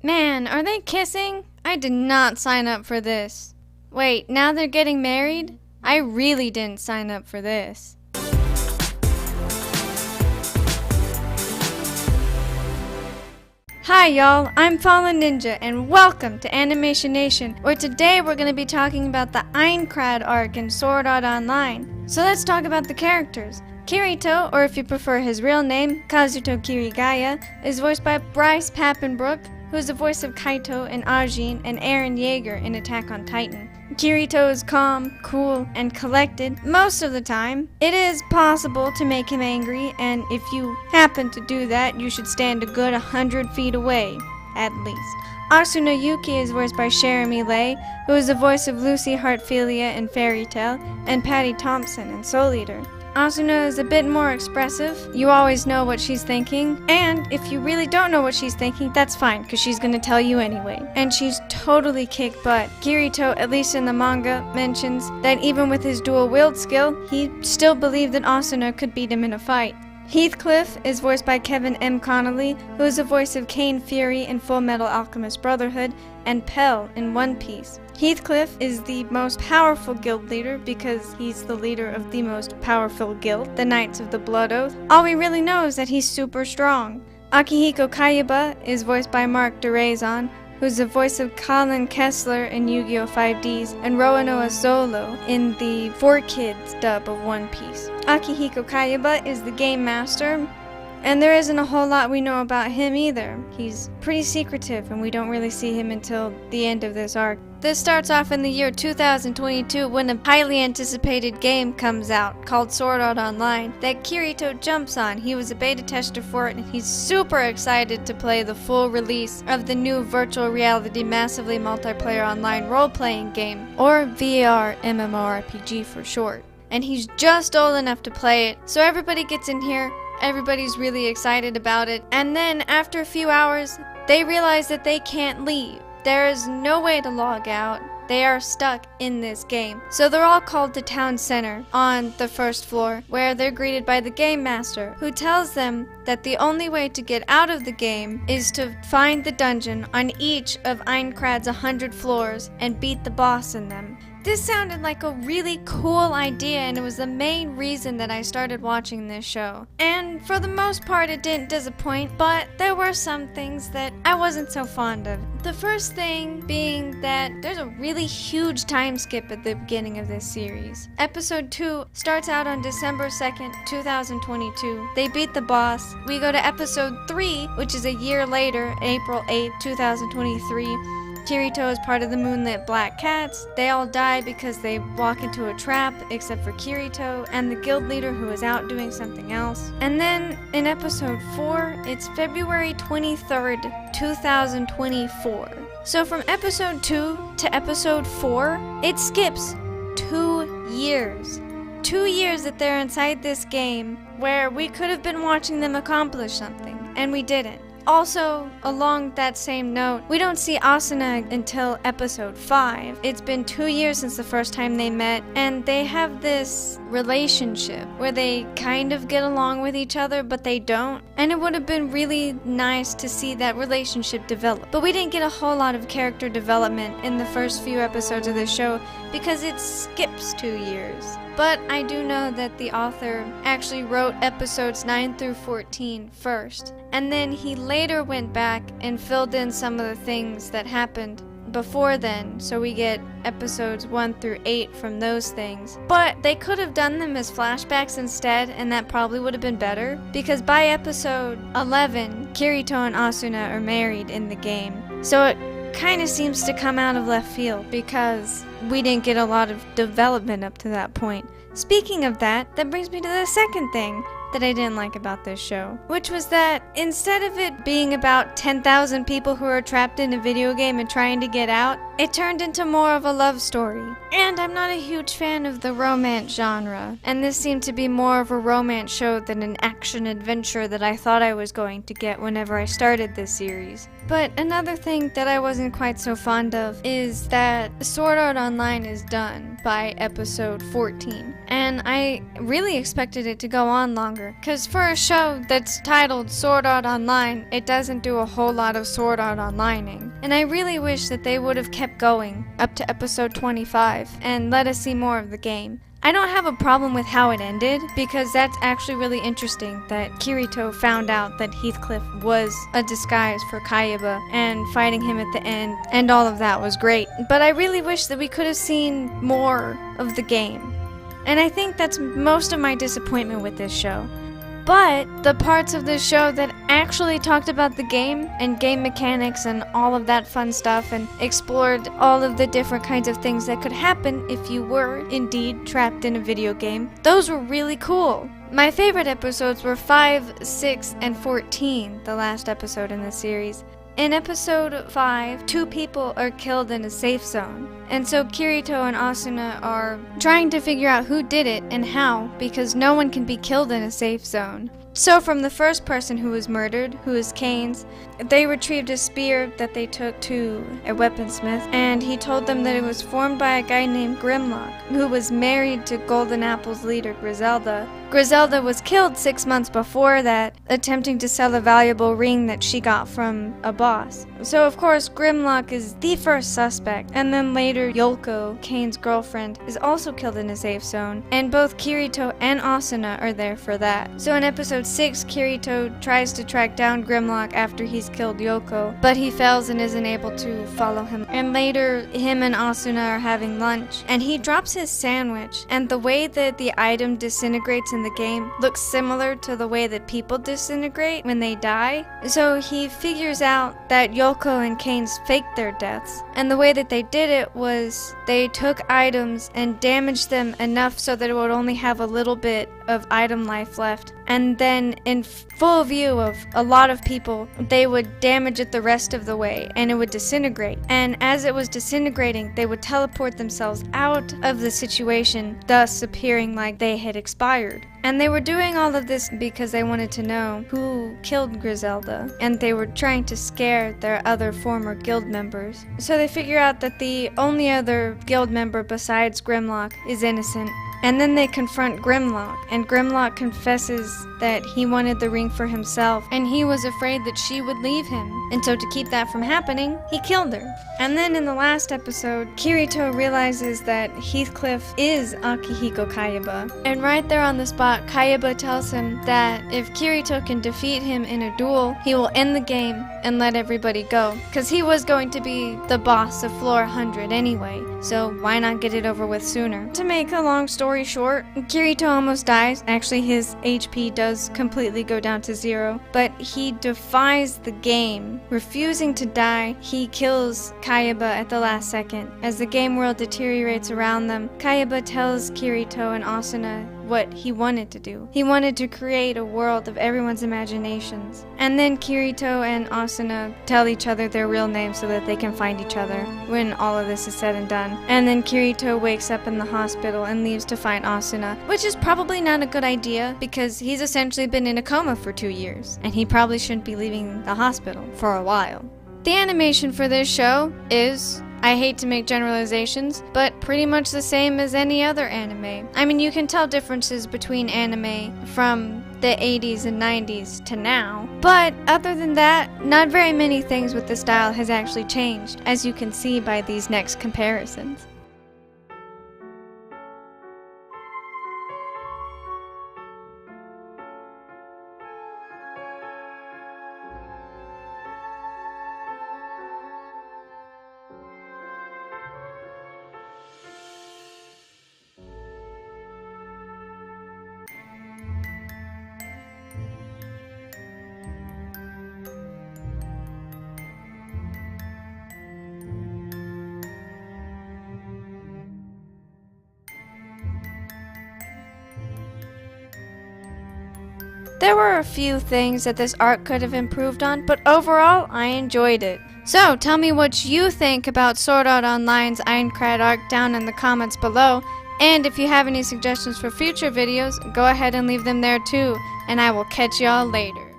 Man, are they kissing? I did not sign up for this. Wait, now they're getting married? I really didn't sign up for this. Hi y'all, I'm Fallen Ninja and welcome to Animation Nation, where today we're going to be talking about the Aincrad arc in Sword Art Online. So let's talk about the characters. Kirito, or if you prefer his real name, Kazuto Kirigaya, is voiced by Bryce Papenbrook, who is the voice of Kaito in Ajin and Eren Yeager in Attack on Titan. Kirito is calm, cool, and collected most of the time. It is possible to make him angry, and if you happen to do that, you should stand a good 100 feet away, at least. Asuna Yuki is voiced by Jeremy Lay, who is the voice of Lucy Heartfilia in Fairy Tail, and Patty Thompson in Soul Eater. Asuna is a bit more expressive. You always know what she's thinking, and if you really don't know what she's thinking, that's fine, because she's gonna tell you anyway. And she's totally kicked butt. Kirito, at least in the manga, mentions that even with his dual wield skill, he still believed that Asuna could beat him in a fight. Heathcliff is voiced by Kevin M. Connolly, who is the voice of Cain Fury in Full Metal Alchemist Brotherhood, and Pell in One Piece. Heathcliff is the most powerful guild leader because he's the leader of the most powerful guild, the Knights of the Blood Oath. All we really know is that he's super strong. Akihiko Kayaba is voiced by Mark DeRazon, who's the voice of Colin Kessler in Yu-Gi-Oh! 5Ds, and Roanoa Zolo in the 4Kids dub of One Piece. Akihiko Kayaba is the game master, and there isn't a whole lot we know about him either. He's pretty secretive, and we don't really see him until the end of this arc. This starts off in the year 2022 when a highly anticipated game comes out called Sword Art Online that Kirito jumps on. He was a beta tester for it, and he's super excited to play the full release of the new virtual reality massively multiplayer online role-playing game, or VR MMORPG for short. And he's just old enough to play it, so everybody gets in here. Everybody's really excited about it, and then after a few hours, they realize that they can't leave. There is no way to log out. They are stuck in this game. So they're all called to town center on the first floor, where they're greeted by the game master, who tells them that the only way to get out of the game is to find the dungeon on each of Aincrad's 100 floors and beat the boss in them. This sounded like a really cool idea, and it was the main reason that I started watching this show. And for the most part, it didn't disappoint, but there were some things that I wasn't so fond of. The first thing being that there's a really huge time skip at the beginning of this series. Episode 2 starts out on December 2nd, 2022. They beat the boss. We go to episode 3, which is a year later, April 8th, 2023. Kirito is part of the Moonlit Black Cats. They all die because they walk into a trap, except for Kirito and the guild leader who is out doing something else. And then in episode 4, it's February 23rd, 2024. So from episode 2 to episode 4, it skips 2 years. 2 years that they're inside this game where we could have been watching them accomplish something, and we didn't. Also, along that same note, we don't see Asuna until episode 5. It's been 2 years since the first time they met, and they have this relationship where they kind of get along with each other, but they don't. And it would have been really nice to see that relationship develop. But we didn't get a whole lot of character development in the first few episodes of this show because it skips 2 years. But I do know that the author actually wrote episodes 9 through 14 first, and then he later went back and filled in some of the things that happened before then, so we get episodes 1 through 8 from those things. But they could have done them as flashbacks instead, and that probably would have been better, because by episode 11, Kirito and Asuna are married in the game. So it kind of seems to come out of left field because we didn't get a lot of development up to that point. Speaking of that brings me to the second thing that I didn't like about this show, which was that instead of it being about 10,000 people who are trapped in a video game and trying to get out, It turned into more of a love story. And I'm not a huge fan of the romance genre, and this seemed to be more of a romance show than an action-adventure that I thought I was going to get whenever I started this series. But another thing that I wasn't quite so fond of is that Sword Art Online is done by episode 14. And I really expected it to go on longer, because for a show that's titled Sword Art Online, it doesn't do a whole lot of Sword Art Onlining. And I really wish that they would have kept going up to episode 25 and let us see more of the game. I don't have a problem with how it ended, because that's actually really interesting that Kirito found out that Heathcliff was a disguise for Kayaba and fighting him at the end, and all of that was great. But I really wish that we could have seen more of the game. And I think that's most of my disappointment with this show. But the parts of this show that actually talked about the game and game mechanics and all of that fun stuff and explored all of the different kinds of things that could happen if you were indeed trapped in a video game, those were really cool. My favorite episodes were 5, 6, and 14, the last episode in this series. In episode 5, 2 people are killed in a safe zone, and so Kirito and Asuna are trying to figure out who did it and how, because no one can be killed in a safe zone. So from the first person who was murdered, who is Kane's, they retrieved a spear that they took to a weaponsmith, and he told them that it was formed by a guy named Grimlock, who was married to Golden Apple's leader, Griselda. Griselda was killed 6 months before that, attempting to sell a valuable ring that she got from a boss. So of course, Grimlock is the first suspect, and then later Yoko, Kane's girlfriend, is also killed in a safe zone, and both Kirito and Asuna are there for that. So in episode 6, Kirito tries to track down Grimlock after he's killed Yoko, but he fails and isn't able to follow him. And later, him and Asuna are having lunch, and he drops his sandwich, and the way that the item disintegrates in the game looks similar to the way that people disintegrate when they die. So he figures out that Yoko and Kane's faked their deaths, and the way that they did it was they took items and damaged them enough so that it would only have a little bit of item life left, and then in full view of a lot of people, they would damage it the rest of the way and it would disintegrate. And as it was disintegrating, they would teleport themselves out of the situation, thus appearing like they had expired. And they were doing all of this because they wanted to know who killed Griselda, and they were trying to scare their other former guild members. So they figure out that the only other guild member besides Grimlock is innocent. And then they confront Grimlock, and Grimlock confesses that he wanted the ring for himself, and he was afraid that she would leave him. And so to keep that from happening, he killed her. And then in the last episode, Kirito realizes that Heathcliff is Akihiko Kayaba. And right there on the spot, Kayaba tells him that if Kirito can defeat him in a duel, he will end the game and let everybody go. Because he was going to be the boss of Floor 100 anyway, so why not get it over with sooner? To make a long story short, Kirito almost dies. Actually, his HP does completely go down to 0, but he defies the game. Refusing to die, he kills Kayaba at the last second. As the game world deteriorates around them, Kayaba tells Kirito and Asuna what he wanted to do. He wanted to create a world of everyone's imaginations. And then Kirito and Asuna tell each other their real names so that they can find each other when all of this is said and done. And then Kirito wakes up in the hospital and leaves to find Asuna, which is probably not a good idea because he's essentially been in a coma for 2 years, and he probably shouldn't be leaving the hospital for a while. The animation for this show is, I hate to make generalizations, but pretty much the same as any other anime. I mean, you can tell differences between anime from the 80s and 90s to now, but other than that, not very many things with the style has actually changed, as you can see by these next comparisons. There were a few things that this arc could have improved on, but overall, I enjoyed it. So, tell me what you think about Sword Art Online's Aincrad arc down in the comments below, and if you have any suggestions for future videos, go ahead and leave them there too, and I will catch y'all later.